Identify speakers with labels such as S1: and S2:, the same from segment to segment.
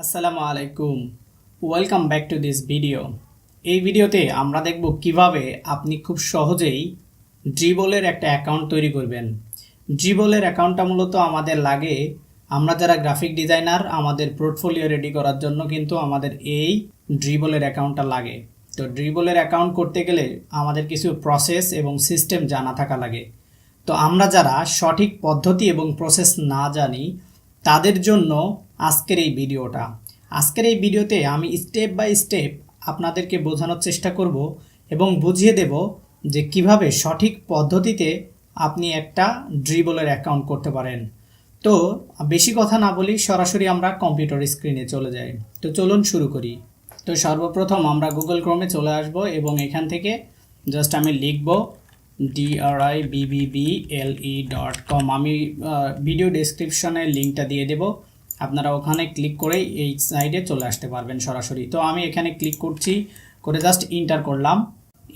S1: আসসালামু আলাইকুম, welcome back to this video. এই ভিডিওতে আমরা দেখব কিভাবে আপনি খুব সহজেই ড্রিবলের একটা অ্যাকাউন্ট তৈরি করবেন। ড্রিবলের অ্যাকাউন্টটা মূলত আমাদের লাগে আমরা যারা গ্রাফিক ডিজাইনার, আমাদের পোর্টফোলিও রেডি করার জন্য কিন্তু আমাদের এই ড্রিবলের অ্যাকাউন্টটা লাগে। তো ড্রিবলের অ্যাকাউন্ট করতে গেলে আমাদের কিছু প্রসেস এবং সিস্টেম জানা থাকা লাগে। তো আমরা যারা সঠিক পদ্ধতি এবং প্রসেস না জানি তাদের জন্য আজকের এই ভিডিওতে আমি স্টেপ বাই স্টেপ আপনাদেরকে বোঝানোর চেষ্টা করব এবং বুঝিয়ে দেব যে কিভাবে সঠিক পদ্ধতিতে আপনি একটা ড্রিবলের অ্যাকাউন্ট করতে পারেন। তো বেশি কথা না বলি, সরাসরি আমরা কম্পিউটার স্ক্রিনে চলে যাই। তো চলুন শুরু করি। তো সর্বপ্রথম আমরা গুগল ক্রোমে চলে আসব এবং এখান থেকে জাস্ট আমি লিখব dribbble.com। আমি ভিডিও ডেসক্রিপশনে লিঙ্কটা দিয়ে দেব, আপনারা ওখানে ক্লিক করেই এই সাইডে চলে আসতে পারবেন সরাসরি। তো আমি এখানে ক্লিক করছি, করে জাস্ট ইন্টার করলাম।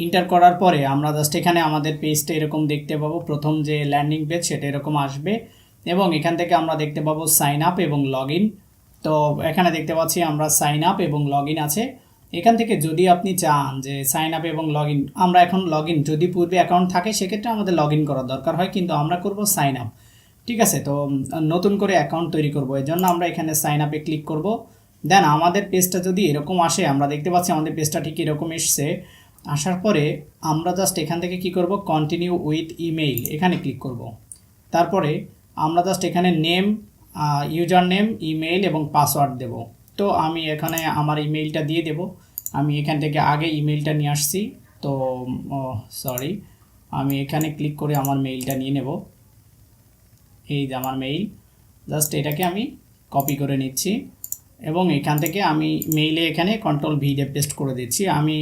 S1: ইন্টার করার পরে আমরা জাস্ট এখানে আমাদের পেজটা এরকম দেখতে পাবো। প্রথম যে ল্যান্ডিং পেজ সেটা এরকম আসবে এবং এখান থেকে আমরা দেখতে পাবো সাইন আপ এবং লগ ইন। তো এখানে দেখতে পাচ্ছি আমরা সাইন আপ এবং লগ ইন আছে। এখান থেকে যদি আপনি চান যে সাইন আপ এবং লগ ইন, আমরা এখন লগ ইন, যদি পূর্বে অ্যাকাউন্ট থাকে সেক্ষেত্রে আমাদের লগ ইন করার দরকার হয়, কিন্তু আমরা করব সাইন আপ। ঠিক আছে, তো নতুন করে অ্যাকাউন্ট তৈরি করব, এর জন্য আমরা এখানে সাইন আপে ক্লিক করব। দেন আমাদের পেজটা যদি এরকম আসে, আমরা দেখতে পাচ্ছি আমাদের পেজটা ঠিক এরকম এসছে। আসার পরে আমরা জাস্ট এখান থেকে কি করব, কন্টিনিউ উইথ ইমেইল এখানে ক্লিক করব। তারপরে আমরা জাস্ট এখানে নেম, ইউজার নেম, ইমেইল এবং পাসওয়ার্ড দেব। তো আমি এখানে আমার ইমেইলটা দিয়ে দেব। আমি এখান থেকে আগে ইমেইলটা নিয়ে আসছি, তো সরি, আমি এখানে ক্লিক করে আমার মেইলটা নিয়ে নেব। এই যে আমার মেইল, জাস্ট এটাকে আমি কপি করে নিচ্ছি এবং এখান থেকে আমি মেইলে এখানে কন্ট্রোল ভি দিয়ে পেস্ট করে দিচ্ছি। আমি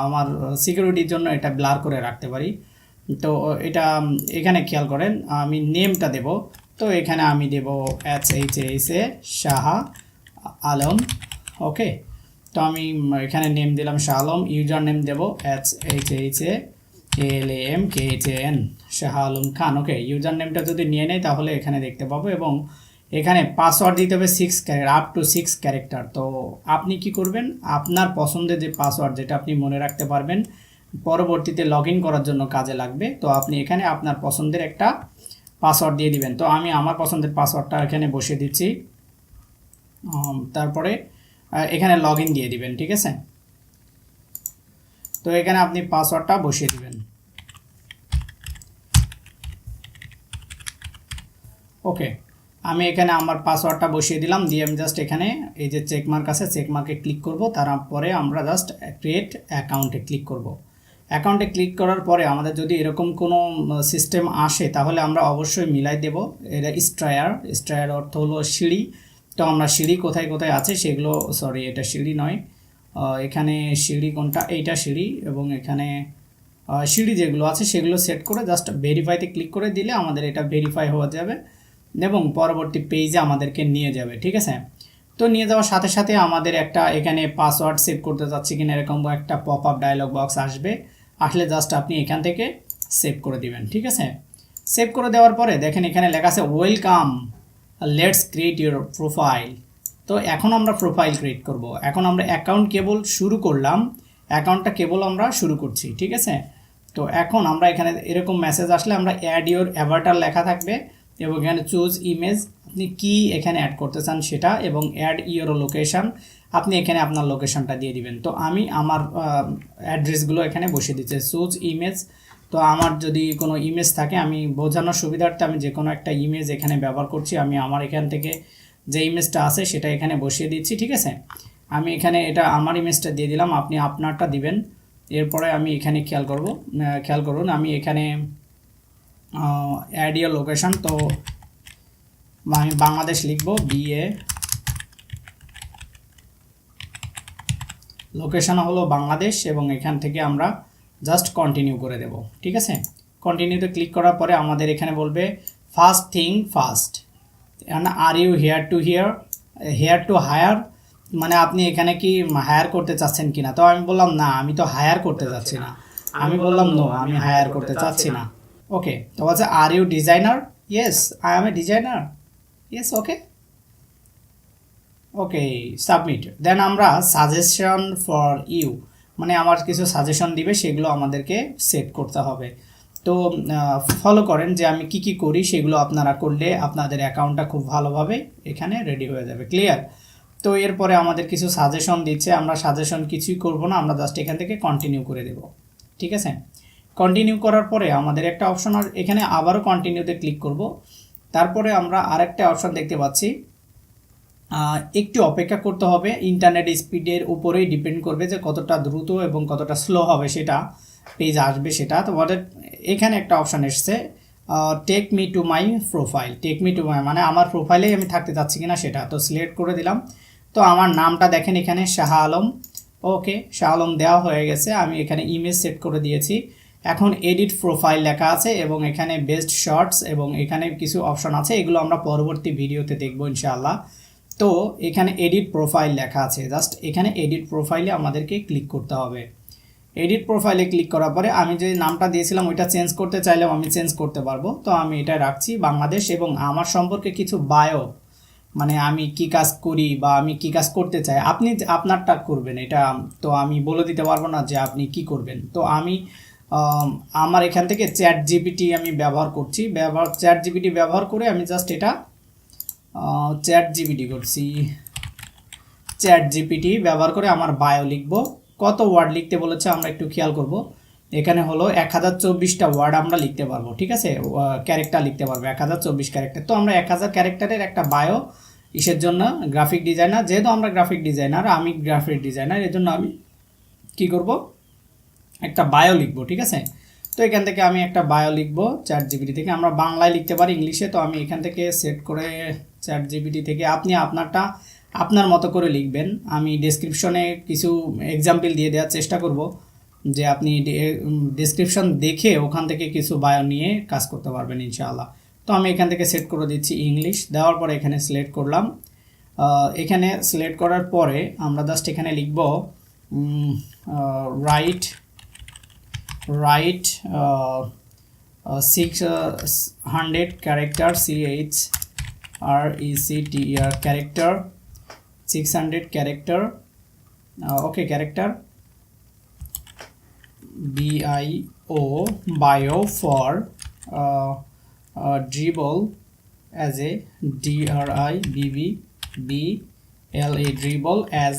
S1: আমার সিকিউরিটির জন্য এটা ব্লার করে রাখতে পারি। তো এটা এখানে খেয়াল করেন, আমি নেমটা দেব। তো এখানে আমি দেব SHA শাহ আলম। ওকে, তো আমি এখানে নেম দিলাম শাহ আলম। ইউজার নেম দেব SHALAMKHAN শাহ আলম খান। ওকে, ইউজার নেমটা যদি নিয়ে নেয় তাহলে এখানে দেখতে পাবো এবং এখানে পাসওয়ার্ড দিতে হবে 6 আপ টু 6 ক্যারেক্টার। তো আপনি কি করবেন, আপনার পছন্দের যে পাসওয়ার্ড যেটা আপনি মনে রাখতে পারবেন, পরবর্তীতে লগ ইন করার জন্য কাজে লাগবে, তো আপনি এখানে আপনার পছন্দের একটা পাসওয়ার্ড দিয়ে দিবেন। তো আমি আমার পছন্দের পাসওয়ার্ডটা এখানে বসিয়ে দিচ্ছি। তারপরে এখানে লগ ইন দিয়ে দিবেন। ঠিক আছে, তো এখানে আপনি পাসওয়ার্ডটা বসিয়ে দিবেন। ওকে, আমি এখানে আমার পাসওয়ার্ডটা বসিয়ে দিলাম, দিয়ে আমি জাস্ট এখানে এই যে চেকমার্ক আছে, চেকমার্কে ক্লিক করব। তারপরে আমরা জাস্ট ক্রিয়েট অ্যাকাউন্টে ক্লিক করব। অ্যাকাউন্টে ক্লিক করার পরে আমাদের যদি এরকম কোনো সিস্টেম আসে তাহলে আমরা অবশ্যই মিলাই দেব। এটা স্ট্রায়ার অর্থ হলো সিঁড়ি। তো আমরা সিঁড়ি কোথায় কোথায় আছে সেগুলো, সরি এটা সিঁড়ি নয়, এখানে সিঁড়ি কোনটা, এইটা সিঁড়ি, এবং এখানে সিঁড়ি যেগুলো আছে সেগুলো সেট করে জাস্ট ভেরিফাইতে ক্লিক করে দিলে আমাদের এটা ভেরিফাই হয়ে যাবে এবং পরবর্তী পেজে আমাদেরকে নিয়ে যাবে। ঠিক আছে, তো নিয়ে যাওয়ার সাথে সাথে আমাদের একটা এখানে পাসওয়ার্ড সেট করতে যাচ্ছি কিনা এরকম একটা পপ আপ ডায়লগ বক্স আসবে। আসলে জাস্ট আপনি এখান থেকে সেভ করে দিবেন। ঠিক আছে, সেভ করে দেওয়ার পরে দেখেন এখানে লেখা আছে welcome, let's create your profile. তো এখন আমরা প্রোফাইল ক্রিয়েট করব। এখন আমরা অ্যাকাউন্ট কেবল শুরু করলাম, অ্যাকাউন্টটা কেবল আমরা শুরু করছি। ঠিক আছে, তো এখন আমরা এখানে এরকম মেসেজ আসলে আমরা অ্যাড ইউর অ্যাভাটার লেখা থাকবে এবং এখানে চুজ ইমেজ, আপনি কি এখানে অ্যাড করতে চান সেটা, এবং অ্যাড ইউর লোকেশান, আপনি এখানে আপনার লোকেশনটা দিয়ে দিবেন। তো আমি আমার অ্যাড্রেসগুলো এখানে বসিয়ে দিচ্ছি। চুজ ইমেজ, তো আমার যদি কোনো ইমেজ থাকে, আমি বোঝানোর সুবিধার্থে আমি যে কোনো একটা ইমেজ এখানে ব্যবহার করছি। আমি আমার এখান থেকে যে ইমেজটা আছে সেটা এখানে বসিয়ে দিচ্ছি। ঠিক আছে, আমি এখানে এটা আমার ইমেজটা দিয়ে দিলাম, আপনি আপনারটা দিবেন। এরপরে আমি এখানে খেয়াল করুন আমি এখানে অ্যাড ইউর লোকেশন, তো আমি বাংলাদেশ লিখব, BA, লোকেশন হলো বাংলাদেশ, এবং এখান থেকে আমরা জাস্ট কন্টিনিউ করে দেব। ঠিক আছে, কন্টিনিউতে ক্লিক করার পরে আমাদের এখানে বলবে first thing first, are you here to hire, মানে আপনি এখানে কি হায়ার করতে চাচ্ছেন কিনা। তো আমি বললাম না, আমি তো হায়ার করতে চাচ্ছি না। আমি বললাম নো, আমি হায়ার করতে চাচ্ছি না। ওকে, তো বলছে are you designer, yes I am a designer, yes. Okay, okay, submit. Then আমরা সাজেশন ফর ইউ, মানে আমার কিছু সাজেশন দিবে, সেগুলো আমাদেরকে সেট করতে হবে। তো ফলো করেন যে আমি কি কি করি, সেগুলো আপনারা করলে আপনাদের অ্যাকাউন্টটা খুব ভালোভাবে এখানে রেডি হয়ে যাবে। ক্লিয়ার? তো এরপরে আমাদের কিছু সাজেশন দিচ্ছে, আমরা সাজেশন কিছুই করব না, আমরা জাস্ট এখান থেকে কন্টিনিউ করে দেব। ঠিক আছে, কন্টিনিউ করার পরে আমাদের একটা অপশন, আর এখানে আবারও কন্টিনিউতে ক্লিক করব। তারপরে আমরা আরেকটা অপশন দেখতে পাচ্ছি, একটু অপেক্ষা করতে হবে। ইন্টারনেট স্পিডের উপরেই ডিপেন্ড করবে যে কতটা দ্রুত এবং কতটা স্লো হবে সেটা পেজ আসবে সেটা। তো এখানে একটা অপশান এসছে, take me to my profile. Take me to my মানে আমার প্রোফাইলেই আমি থাকতে চাচ্ছি কিনা সেটা। তো সিলেক্ট করে দিলাম। তো আমার নামটা দেখেন এখানে শাহ আলম। ওকে, শাহ আলম দেওয়া হয়ে গেছে। আমি এখানে ইমেজ সেট করে দিয়েছি। এখন এডিট প্রোফাইল লেখা আছে এবং এখানে বেস্ট শর্টস এবং এখানে কিছু অপশন আছে, এগুলো আমরা পরবর্তী ভিডিওতে দেখবো ইনশাআল্লাহ। তো এখানে এডিট প্রোফাইল লেখা আছে, জাস্ট এখানে এডিট প্রোফাইলে আমাদেরকে ক্লিক করতে হবে। এডিট প্রোফাইলে ক্লিক করার পরে আমি যে নামটা দিয়েছিলাম ওইটা চেঞ্জ করতে চাইলেও আমি চেঞ্জ করতে পারবো। তো আমি এটা রাখছি বাংলাদেশ, এবং আমার সম্পর্কে কিছু বায়ো, মানে আমি কি কাজ করি বা আমি কি কাজ করতে চাই, আপনি আপনারটা করবেন এটা। তো আমি বলে দিতে পারবো না যে আপনি কি করবেন। তো আমি আমার এখান থেকে চ্যাট জিপিটি আমি ব্যবহার করছি, চ্যাট জিপিটি ব্যবহার করে আমি জাস্ট এটা চ্যাট জিপিটি করছি। চ্যাট জিপিটি ব্যবহার করে আমার বায়ো লিখব। কত ওয়ার্ড লিখতে বলেছে আমরা একটু খেয়াল করব। এখানে হলো 1024টা ওয়ার্ড আমরা লিখতে পারবো। ঠিক আছে, ক্যারেক্টার লিখতে পারবো 1024 ক্যারেক্টার। তো আমরা 1000 ক্যারেক্টারের একটা বায়ো, ইসের জন্য গ্রাফিক ডিজাইনার, যেহেতু আমরা গ্রাফিক ডিজাইনার, আমি গ্রাফিক ডিজাইনার, এর জন্য আমি কি করব, একটা বায়ো লিখবো। ঠিক আছে, তো এখান থেকে আমি একটা বায়ো লিখবো চ্যাট জিপিটি থেকে। আমরা বাংলায় লিখতে পারি, ইংলিশে। তো আমি এখান থেকে সেট করে চ্যাট জিপিটি থেকে আপনি আপনারটা আপনার মতো করে লিখবেন। আমি ডেসক্রিপশনে কিছু এক্সাম্পল দিয়ে দেওয়ার চেষ্টা করব, যে আপনি ডেসক্রিপশন দেখে ওখান থেকে কিছু বায়ো নিয়ে কাজ করতে পারবেন ইনশাআল্লাহ। তো আমি এখান থেকে সেট করে দিচ্ছি ইংলিশ। দেওয়ার পরে এখানে সিলেক্ট করলাম। এখানে সিলেক্ট করার পরে আমরা জাস্ট এখানে লিখব right 600 character, CHRECTER character, 600 character. Okay, character bio for Dribbble as a DRIBBLA Dribbble as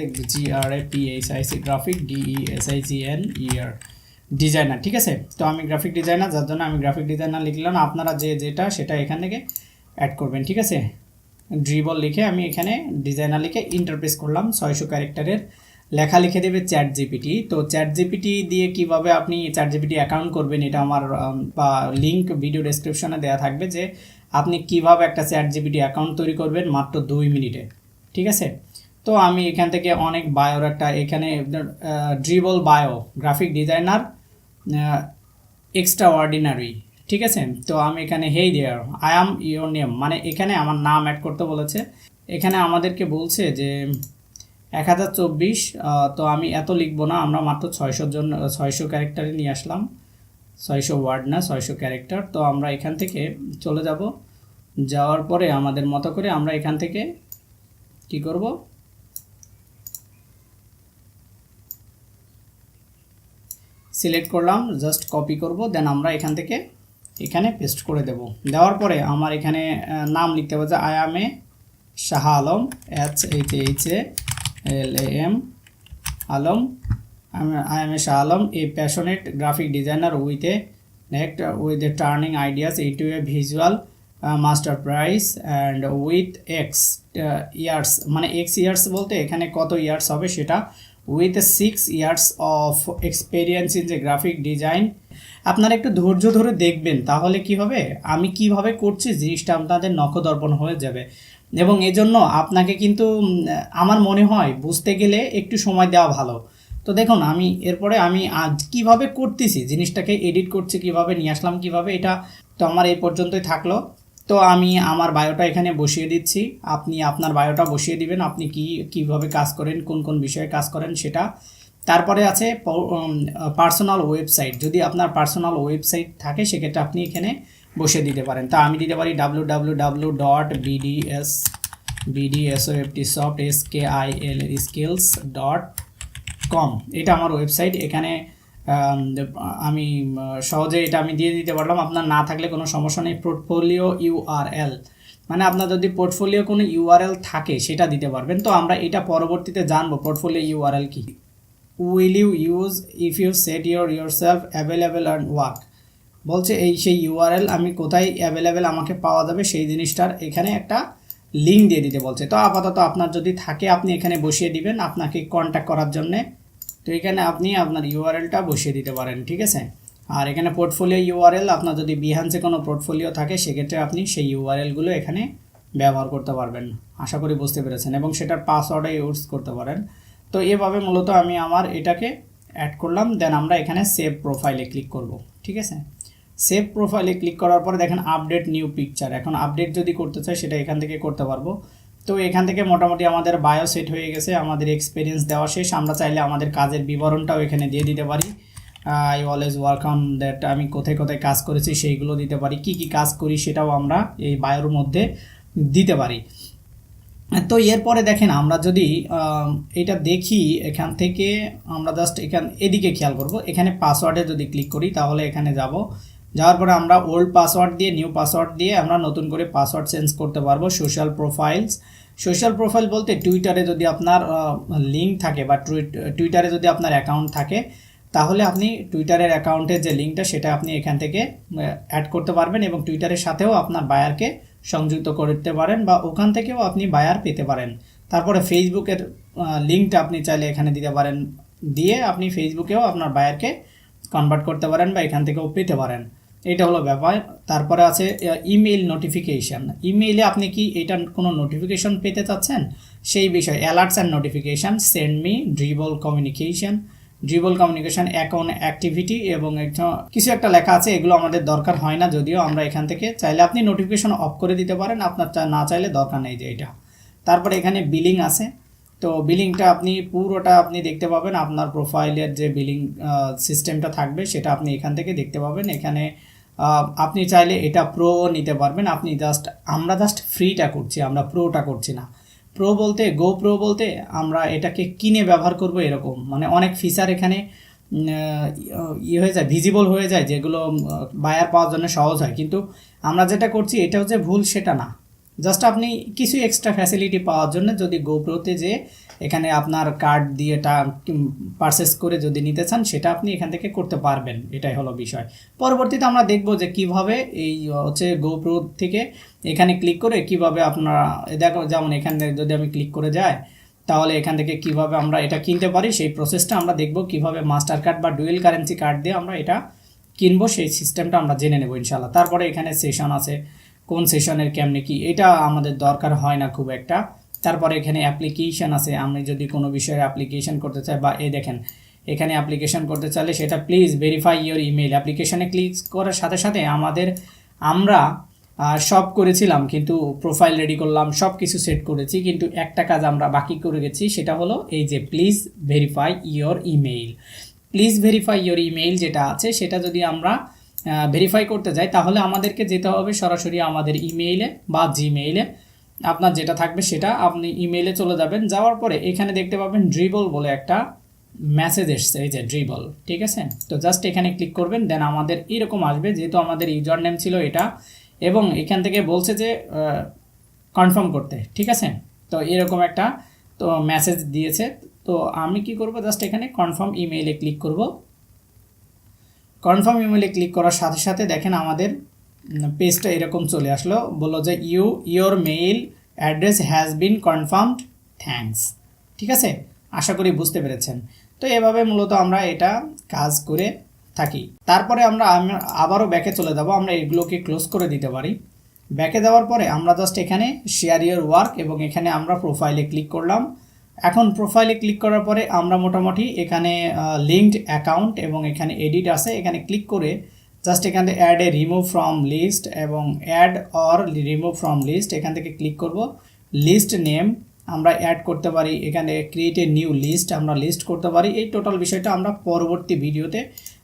S1: a GRAPHIC graphic DESIGNER designer. ঠিক আছে, তো আমি গ্রাফিক ডিজাইনার, যার জন্য আমি গ্রাফিক ডিজাইনার লিখলাম। আপনারা যেটা সেটা এখান থেকে অ্যাড করবেন। ঠিক আছে, ড্রিবল লিখে আমি এখানে ডিজাইনার লিখে ইন্টারপ্রেস করলাম। 600 ক্যারেক্টারের লেখা লিখে দেবে চ্যাট জিপিটি। তো চ্যাট জিপিটি দিয়ে কিভাবে আপনি চ্যাট জিপিটি অ্যাকাউন্ট করবেন, এটা আমার বা লিঙ্ক ভিডিও ডেসক্রিপশনে দেওয়া থাকবে, যে আপনি কিভাবে একটা চ্যাট জিপিটি অ্যাকাউন্ট তৈরি করবেন মাত্র 2 মিনিটে। ঠিক আছে, তো আমি এখান থেকে অনেক বায়োর একটা, এখানে Dribbble bio graphic designer extraordinary. ঠিক আছে, তো আমি এখানে hey there I am your name, মানে এখানে আমার নাম অ্যাড করতে বলেছে। এখানে আমাদেরকে বলছে যে 1024, তো আমি এত লিখবো না, আমরা মাত্র 600 ক্যারেক্টারে নিয়ে আসলাম। 600 ওয়ার্ড না, 600 ক্যারেক্টার। তো আমরা এখান থেকে চলে যাব। যাওয়ার পরে আমাদের মতো করে আমরা এখান থেকে কি করব, সিলেক্ট করলাম, জাস্ট কপি করব, দেন আমরা এখান থেকে এখানে পেস্ট করে দেব। দেওয়ার পরে আমার এখানে নাম লিখতে হবে, যে I am A Shah Alam, SHAHALAM Alam, I am a Shah Alam, a passionate graphic designer with a turning ideas into a visual masterpiece and with X years, মানে X years বলতে এখানে কত ইয়ার্স হবে সেটা, with 6 years of experience in the graphic design। আপনারা একটু ধৈর্য ধরে দেখবেন, তাহলে কি হবে, আমি কিভাবে করছি জিনিসটা আপনাদের নখদর্পণ হয়ে যাবে। এবং এজন্য আপনাকে কিন্তু আমার মনে হয় বুঝতে গেলে একটু সময় দেওয়া ভালো। তো দেখুন, আমি এরপরে আমি আজ কীভাবে করতেছি, জিনিসটাকে এডিট করছি কীভাবে, নিয়ে আসলাম কীভাবে, এটা তো আমার এই পর্যন্তই থাকলো। তো আমি আমার বায়োটা এখানে বসিয়ে দিচ্ছি, আপনি আপনার বায়োটা বসিয়ে দিবেন, আপনি কীভাবে কাজ করেন, কোন কোন বিষয়ে কাজ করেন সেটা। তারপরে আছে পার্সোনাল ওয়েবসাইট, যদি আপনার পার্সোনাল ওয়েবসাইট থাকে সেক্ষেত্রে আপনি এখানে বসিয়ে দিতে পারেন। তা আমি দিতে পারি www.bds bdsoft skills.com, এটা আমার ওয়েবসাইট। এখানে আমি সহজে এটা আমি দিয়ে দিতে পারলাম, আপনার না থাকলে কোনো সমস্যা নেই। পোর্টফোলিও ইউআরএল, মানে আপনার যদি পোর্টফোলিও কোনো ইউআরএল থাকে সেটা দিতে পারবেন। তো আমরা এটা পরবর্তীতে জানবো পোর্টফোলিও ইউআরএল কি। Will you use if you set yourself available and work, বলছে এই সেই ইউআরএল আমি কোথায় অ্যাভেলেবেল আমাকে পাওয়া যাবে সেই জিনিসটার এখানে একটা লিঙ্ক দিয়ে দিতে বলছে। তো আপাতত আপনার যদি থাকে আপনি এখানে বসিয়ে দিবেন আপনাকে কন্ট্যাক্ট করার জন্যে। তো এখানে আপনি আপনার ইউআরএলটা বসিয়ে দিতে পারেন, ঠিক আছে। আর এখানে পোর্টফোলিও ইউআরএল, আপনার যদি বিহান্সে কোনো পোর্টফোলিও থাকে সেক্ষেত্রে আপনি সেই ইউআরএলগুলো এখানে ব্যবহার করতে পারবেন। আশা করি বুঝতে পেরেছেন, এবং সেটার পাসওয়ার্ডে ইউজ করতে পারেন। তো এভাবে মূলত আমি আমার এটাকে অ্যাড করলাম, দেন আমরা এখানে সেভ প্রোফাইলে ক্লিক করব, ঠিক আছে। সেভ প্রোফাইলে ক্লিক করার পরে দেখেন আপডেট নিউ পিকচার, এখন আপডেট যদি করতে চাই সেটা এখান থেকে করতে পারবো। তো এখান থেকে মোটামুটি আমাদের বায়ো সেট হয়ে গেছে, আমাদের এক্সপিরিয়েন্স দেওয়া শেষ। আমরা চাইলে আমাদের কাজের বিবরণটাও এখানে দিয়ে দিতে পারি। I always work on that, আমি কোথায় কোথায় কাজ করেছি সেইগুলো দিতে পারি, কি কি কাজ করি সেটাও আমরা এই বায়োর মধ্যে দিতে পারি। তো এরপরে দেখেন আমরা যদি এটা দেখি এখান থেকে আমরা জাস্ট এদিকে খেয়াল করব। এখানে পাসওয়ার্ডে যদি ক্লিক করি তাহলে এখানে যাওয়ার পরে আমরা ওল্ড পাসওয়ার্ড দিয়ে নিউ পাসওয়ার্ড দিয়ে আমরা নতুন করে পাসওয়ার্ড চেঞ্জ করতে পারবো। সোশ্যাল প্রোফাইল বলতে টুইটারে যদি আপনার লিঙ্ক থাকে বা টুইটারে যদি আপনার অ্যাকাউন্ট থাকে তাহলে আপনি টুইটারের অ্যাকাউন্টের যে লিঙ্কটা সেটা আপনি এখান থেকে অ্যাড করতে পারবেন, এবং টুইটারের সাথেও আপনার বায়ারকে সংযুক্ত করতে পারেন বা ওখান থেকেও আপনি বায়ার পেতে পারেন। তারপরে ফেসবুকের লিঙ্কটা আপনি চাইলে এখানে দিতে পারেন, দিয়ে আপনি ফেসবুকেও আপনার বায়ারকে কনভার্ট করতে পারেন বা এখান থেকেও পেতে পারেন। এটা হলো ব্যাপার। তারপরে আছে ইমেইল নোটিফিকেশান। ইমেইলে আপনি কি এটার কোনো নোটিফিকেশন পেতে চাচ্ছেন সেই বিষয়ে alerts and notification send me dribble communication account activity এবং কিছু একটা লেখা আছে, এগুলো আমাদের দরকার হয় না, যদিও আমরা এখান থেকে চাইলে আপনি নোটিফিকেশন অফ করে দিতে পারেন, আপনার না চাইলে দরকার নেই যে এটা। তারপরে এখানে বিলিং আছে, তো বিলিংটা আপনি পুরোটা আপনি দেখতে পাবেন, আপনার প্রোফাইলের যে বিলিং সিস্টেমটা থাকবে সেটা আপনি এখান থেকে দেখতে পাবেন। এখানে আপনি চাইলে এটা প্রো নিতে পারবেন। আমরা জাস্ট ফ্রিটা করছি, আমরা প্রোটা করছি না। প্রো বলতে আমরা এটাকে কিনে ব্যবহার করব এরকম, মানে অনেক ফিচার এখানে হয়ে যায়, ভিজিবল হয়ে যায়, যেগুলো বায়ার পাওয়ার জন্য সহজ হয়। কিন্তু আমরা যেটা করছি এটা হচ্ছে ভুল সেটা না, জাস্ট আপনি কিছু এক্সট্রা ফ্যাসিলিটি পাওয়ার জন্য যদি গোপ্রোতে যে এখানে আপনার কার্ড দিয়ে পারচেস করে যদি নিতে চান সেটা আপনি এখান থেকে করতে পারবেন, এটাই হলো বিষয়। পরবর্তীতে আমরা দেখব যে কিভাবে এই হচ্ছে গোপ্রো থেকে এখানে ক্লিক করে কিভাবে আপনারা দেখো, যেমন এখানে যদি আমি ক্লিক করে যাই তাহলে এখান থেকে কিভাবে আমরা এটা কিনতে পারি সেই প্রসেসটা আমরা দেখব, কিভাবে মাস্টার কার্ড বা ডুয়েল কারেন্সি কার্ড দিয়ে আমরা এটা কিনবো সেই সিস্টেমটা আমরা জেনে নেব ইনশাল্লাহ। তারপরে এখানে সেশন আছে, কোন সেশনের কেমনে কি, এটা আমাদের দরকার হয় না খুব একটা। তারপরে এখানে অ্যাপ্লিকেশন আছে, আমি যদি কোনো বিষয়ে অ্যাপ্লিকেশন করতে চাই বা দেখেন এখানে অ্যাপ্লিকেশন করতে চাইলে সেটা প্লিজ ভেরিফাই ইওর ইমেল। অ্যাপ্লিকেশনে ক্লিক করার সাথে সাথে আমরা সব করেছিলাম, কিন্তু প্রোফাইল রেডি করলাম, সব কিছু সেট করেছি, কিন্তু একটা কাজ আমরা বাকি করে গেছি, সেটা হলো এই যে please verify your email. Please verify your email যেটা আছে সেটা যদি আমরা ভেরিফাই করতে যাই তাহলে আমাদেরকে যেতে হবে সরাসরি আমাদের ইমেইলে বা জিমেইলে, আপনার যেটা থাকবে সেটা আপনি ইমেইলে চলে যাবেন। যাওয়ার পরে এখানে দেখতে পাবেন ড্রিবল বলে একটা মেসেজ এসছে, এই যে ড্রিবল, ঠিক আছে। তো জাস্ট এখানে ক্লিক করবেন, দেন আমাদের এরকম আসবে, যেহেতু আমাদের ইউজার নেম ছিল এটা, এবং এখান থেকে বলছে যে কনফার্ম করতে, ঠিক আছে। তো এরকম একটা তো মেসেজ দিয়েছে। তো আমি কি করব, জাস্ট এখানে কনফার্ম ইমেইলে ক্লিক করব। কনফার্ম ইমেইলে ক্লিক করার সাথে সাথে দেখেন আমাদের পেজটা এরকম চলে আসলো, বললো যে your mail address has been confirmed, thanks, ঠিক আছে। আশা করি বুঝতে পেরেছেন। তো এভাবে মূলত আমরা এটা কাজ করে থাকি। তারপরে আমরা আবারও ব্যাকে চলে যাব, আমরা এগুলোকে ক্লোজ করে দিতে পারি। ব্যাকে যাওয়ার পরে আমরা জাস্ট এখানে শেয়ার ইওর ওয়ার্ক এবং এখানে আমরা প্রোফাইলে ক্লিক করলাম। এখন প্রোফাইলে ক্লিক করার পরে আমরা মোটামুটি এখানে লিঙ্কড অ্যাকাউন্ট এবং এখানে এডিট আছে, এখানে ক্লিক করে জাস্ট এখান থেকে add a remove from list এবং add or remove from list, এখান থেকে ক্লিক করব। লিস্ট নেম আমরা অ্যাড করতে পারি, এখানে ক্রিয়েট এ নিউ লিস্ট আমরা লিস্ট করতে পারি। এই টোটাল বিষয়টা আমরা পরবর্তী ভিডিওতে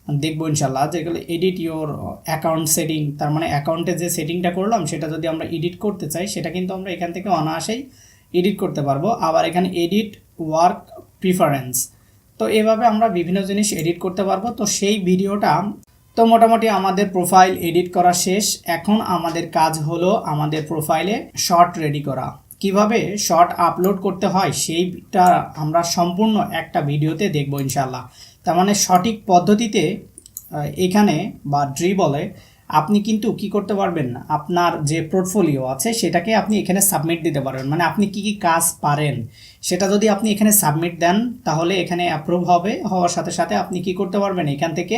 S1: দেখবো ইনশাল্লাহ, যেগুলো এডিট ইওর অ্যাকাউন্ট সেটিং, তার মানে অ্যাকাউন্টে যে সেটিংটা করলাম সেটা যদি আমরা এডিট করতে চাই সেটা কিন্তু আমরা এখান থেকে অনায়াসেই এডিট করতে পারবো। আবার এখানে এডিট ওয়ার্ক প্রিফারেন্স, তো এভাবে আমরা বিভিন্ন জিনিস এডিট করতে পারবো। তো সেই ভিডিওটা, তো মোটামুটি আমাদের প্রোফাইল এডিট করা শেষ। এখন আমাদের কাজ হলো আমাদের প্রোফাইলে শর্ট রেডি করা। কিভাবে শর্ট আপলোড করতে হয় সেইটা আমরা সম্পূর্ণ একটা ভিডিওতে দেখবো ইনশাল্লাহ। তার মানে সঠিক পদ্ধতিতে এখানে বা ড্রিবলে আপনি কিন্তু কি করতে পারবেন, আপনার যে পোর্টফোলিও আছে সেটাকে আপনি এখানে সাবমিট দিতে পারবেন। মানে আপনি কি কি কাজ পারেন সেটা যদি আপনি এখানে সাবমিট দেন তাহলে এখানে অ্যাপ্রুভ হবে, হওয়ার সাথে সাথে আপনি কি করতে পারবেন, এখান থেকে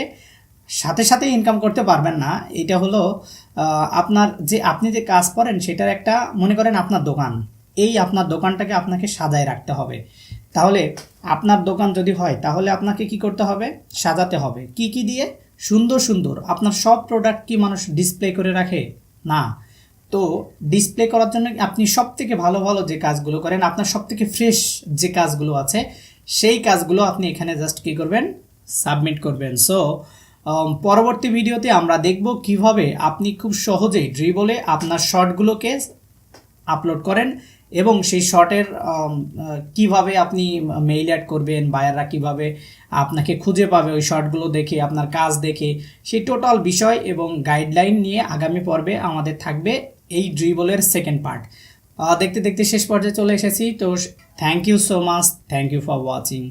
S1: সাথে সাথে ইনকাম করতে পারবেন না। এটা হলো আপনার যে আপনি যে কাজ করেন সেটার একটা, মনে করেন আপনার দোকান, এই আপনার দোকানটাকে আপনাকে সাজায় রাখতে হবে। তাহলে আপনার দোকান যদি হয় তাহলে আপনাকে কি করতে হবে, সাজাতে হবে। কি কি দিয়ে? সুন্দর সুন্দর। আপনার সব প্রোডাক্ট কি মানুষ ডিসপ্লে করে রাখে? না। তো ডিসপ্লে করার জন্য আপনি সব থেকে ভালো ভালো যে কাজগুলো করেন, আপনার সব থেকে ফ্রেশ যে কাজগুলো আছে সেই কাজগুলো আপনি এখানে জাস্ট কি করবেন, সাবমিট করবেন। সো পরবর্তী ভিডিওতে আমরা দেখব কিভাবে আপনি খুব সহজেই ড্রিবলে আপনার শর্টগুলোকে আপলোড করেন এবং সেই শর্টের কিভাবে আপনি মেইল অ্যাড করবেন, বায়াররা কিভাবে আপনাকে খুঁজে পাবে ওই শর্টগুলো দেখে, আপনার কাজ দেখে, সেই টোটাল বিষয় এবং গাইডলাইন নিয়ে আগামী পর্বে আমাদের থাকবে এই ড্রিবলের সেকেন্ড পার্ট। দেখতে দেখতে শেষ পর্যায়ে চলে এসেছি। তো thank you so much, thank you for watching.